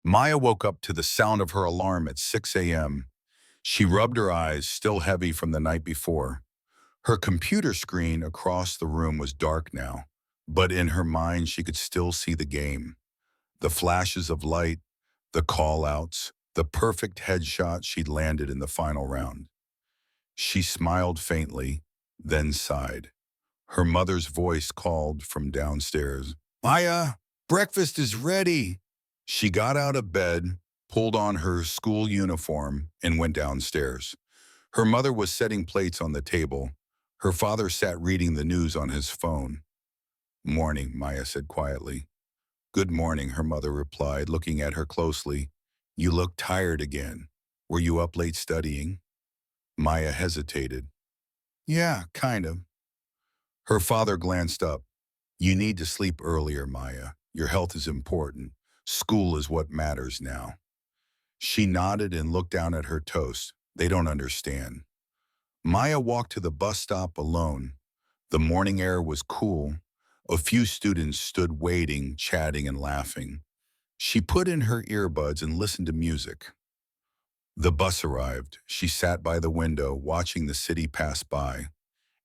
Maya woke up to the sound of her alarm at 6 a.m. She rubbed her eyes, still heavy from the night before. Her computer screen across the room was dark now, but in her mind she could still see the game. The flashes of light, the call-outs, the perfect headshot she'd landed in the final round. She smiled faintly, then sighed. Her mother's voice called from downstairs. "Maya, breakfast is ready." She got out of bed, pulled on her school uniform, and went downstairs. Her mother was setting plates on the table. Her father sat reading the news on his phone. "Morning," Maya said quietly. "Good morning," her mother replied, looking at her closely. "You look tired again. Were you up late studying?" Maya hesitated. "Yeah, kind of." Her father glanced up. "You need to sleep earlier, Maya. Your health is important. School is what matters now." She nodded and looked down at her toast. They don't understand. Maya walked to the bus stop alone. The morning air was cool. A few students stood waiting, chatting and laughing. She put in her earbuds and listened to music. The bus arrived. She sat by the window, watching the city pass by.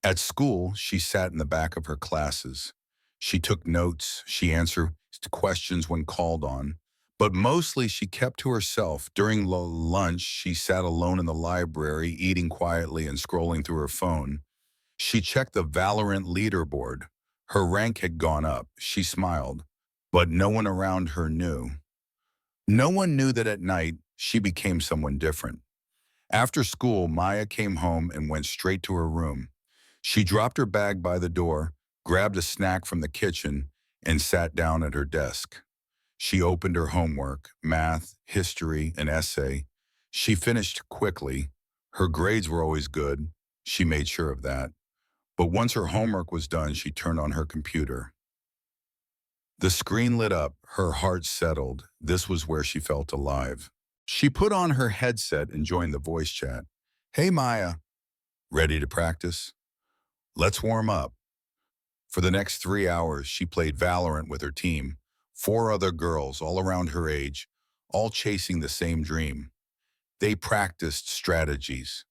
At school, she sat in the back of her classes. She took notes, she answered questions when called on, but mostly she kept to herself. During lunch, she sat alone in the library, eating quietly and scrolling through her phone. She checked the Valorant leaderboard. Her rank had gone up. She smiled, but no one around her knew. No one knew that at night, she became someone different. After school, Maya came home and went straight to her room. She dropped her bag by the door, grabbed a snack from the kitchen, and sat down at her desk. She opened her homework, math, history, and essay. She finished quickly. Her grades were always good. She made sure of that. But once her homework was done, she turned on her computer. The screen lit up, her heart settled. This was where she felt alive. She put on her headset and joined the voice chat. "Hey, Maya. Ready to practice? Let's warm up." For the next 3 hours, she played Valorant with her team, 4 other girls all around her age, all chasing the same dream. They practiced strategies.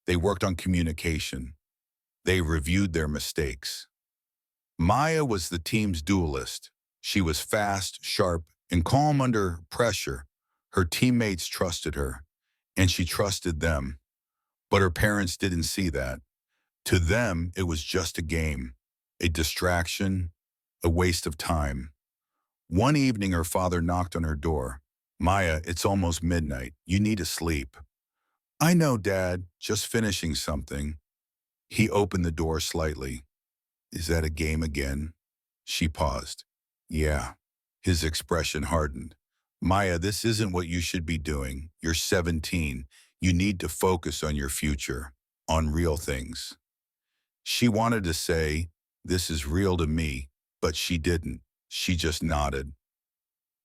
They worked on communication. They reviewed their mistakes. Maya was the team's duelist. She was fast, sharp, and calm under pressure. Her teammates trusted her, and she trusted them. But her parents didn't see that. To them, it was just a game, a distraction, a waste of time. One evening, her father knocked on her door. "Maya, it's almost midnight. You need to sleep." "I know, Dad. Just finishing something." He opened the door slightly. "Is that a game again?" She paused. "Yeah." His expression hardened. "Maya, this isn't what you should be doing. You're 17. You need to focus on your future, on real things." She wanted to say, "This is real to me," but she didn't. She just nodded.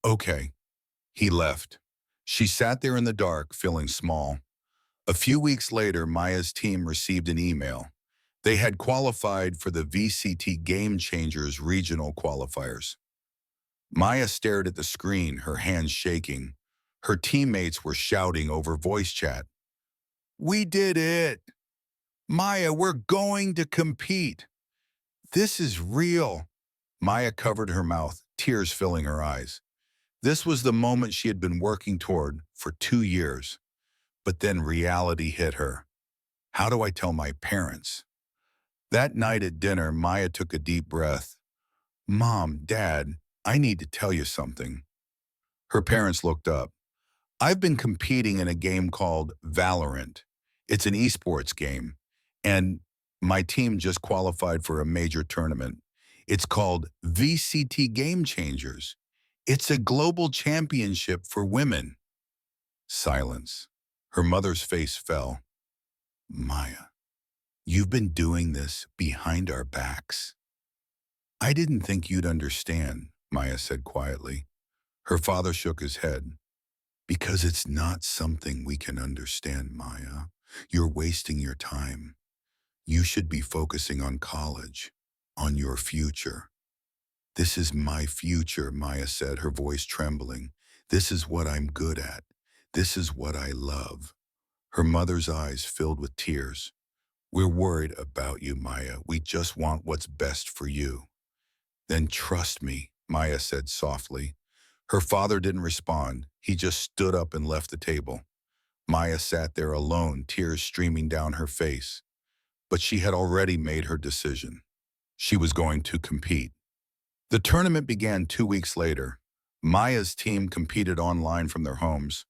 "Okay." He left. She sat there in the dark, feeling small. A few weeks later, Maya's team received an email. They had qualified for the VCT Game Changers regional qualifiers. Maya stared at the screen, her hands shaking. Her teammates were shouting over voice chat. "We did it! Maya, we're going to compete! This is real!" Maya covered her mouth, tears filling her eyes. This was the moment she had been working toward for 2 years. But then reality hit her. How do I tell my parents? That night at dinner, Maya took a deep breath. "Mom, Dad, I need to tell you something." Her parents looked up. "I've been competing in a game called Valorant. It's an esports game, and my team just qualified for a major tournament. It's called VCT Game Changers. It's a global championship for women." Silence. Her mother's face fell. "Maya, you've been doing this behind our backs." "I didn't think you'd understand," Maya said quietly. Her father shook his head. "Because it's not something we can understand, Maya. You're wasting your time. You should be focusing on college, on your future." "This is my future," Maya said, her voice trembling. This is what I'm good at. This is what I love. Her mother's eyes filled with tears. We're worried about you, Maya. We just want what's best for you. Then trust me, Maya said softly. Her father didn't respond. He just stood up and left the table. Maya sat there alone, tears streaming down her face. But she had already made her decision. She was going to compete. The tournament began 2 weeks later. Maya's team competed online from their homes.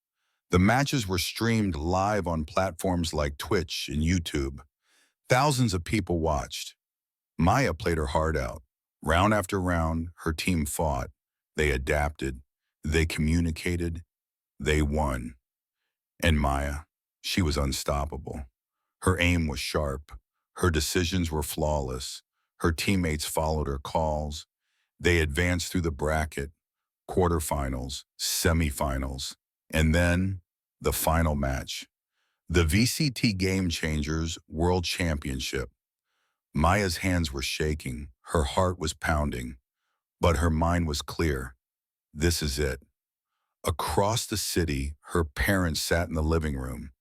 The matches were streamed live on platforms like Twitch and YouTube. Thousands of people watched. Maya played her heart out. Round after round, her team fought. They adapted. They communicated. They won. And Maya, she was unstoppable. Her aim was sharp. Her decisions were flawless. Her teammates followed her calls. They advanced through the bracket, quarterfinals, semifinals, and then the final match. The VCT Game Changers World Championship. Maya's hands were shaking, her heart was pounding, but her mind was clear. This is it. Across the city, her parents sat in the living room.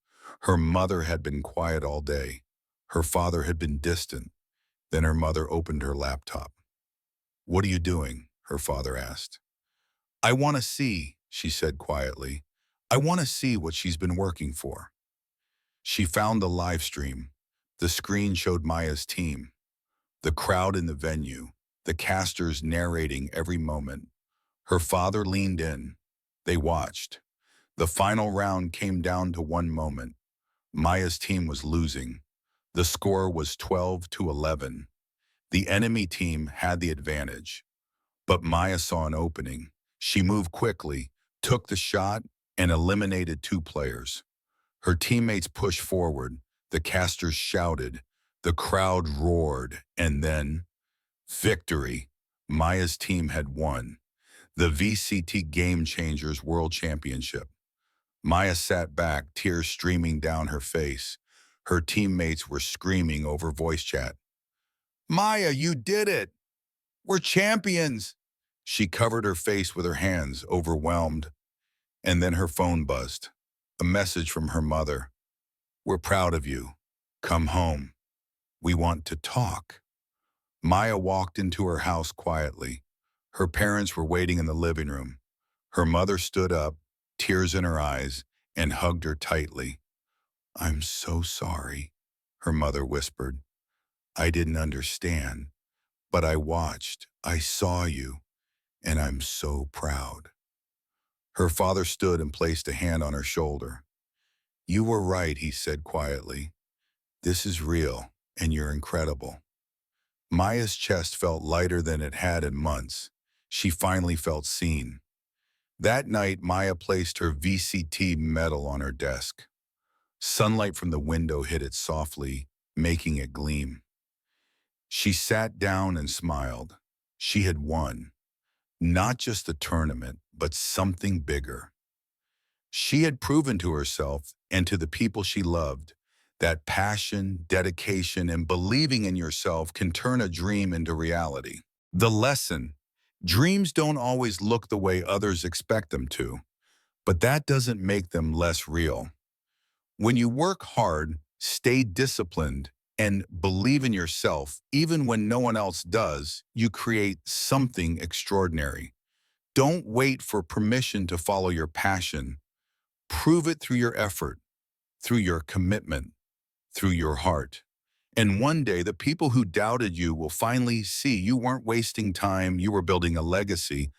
Her mother had been quiet all day. Her father had been distant. Then her mother opened her laptop. "What are you doing?" her father asked. "I want to see," she said quietly. "I want to see what she's been working for." She found the live stream. The screen showed Maya's team, the crowd in the venue, the casters narrating every moment. Her father leaned in. They watched. The final round came down to one moment. Maya's team was losing. The score was 12-11. The enemy team had the advantage. But Maya saw an opening. She moved quickly, took the shot, and eliminated 2 players. Her teammates pushed forward. The casters shouted. The crowd roared. And then, victory. Maya's team had won. The VCT Game Changers World Championship. Maya sat back, tears streaming down her face. Her teammates were screaming over voice chat. "Maya, you did it! We're champions!" She covered her face with her hands, overwhelmed. And then her phone buzzed. A message from her mother. "We're proud of you. Come home. We want to talk." Maya walked into her house quietly. Her parents were waiting in the living room. Her mother stood up, tears in her eyes, and hugged her tightly. "I'm so sorry," her mother whispered. "I didn't understand, but I watched. I saw you, and I'm so proud." Her father stood and placed a hand on her shoulder. "You were right," he said quietly. "This is real, and you're incredible." Maya's chest felt lighter than it had in months. She finally felt seen. That night, Maya placed her VCT medal on her desk. Sunlight from the window hit it softly, making it gleam. She sat down and smiled. She had won. Not just the tournament, but something bigger. She had proven to herself and to the people she loved that passion, dedication, and believing in yourself can turn a dream into reality. The lesson: dreams don't always look the way others expect them to, but that doesn't make them less real. When you work hard, stay disciplined, and believe in yourself, even when no one else does, you create something extraordinary. Don't wait for permission to follow your passion. Prove it through your effort, through your commitment, through your heart. And one day, the people who doubted you will finally see you weren't wasting time, you were building a legacy.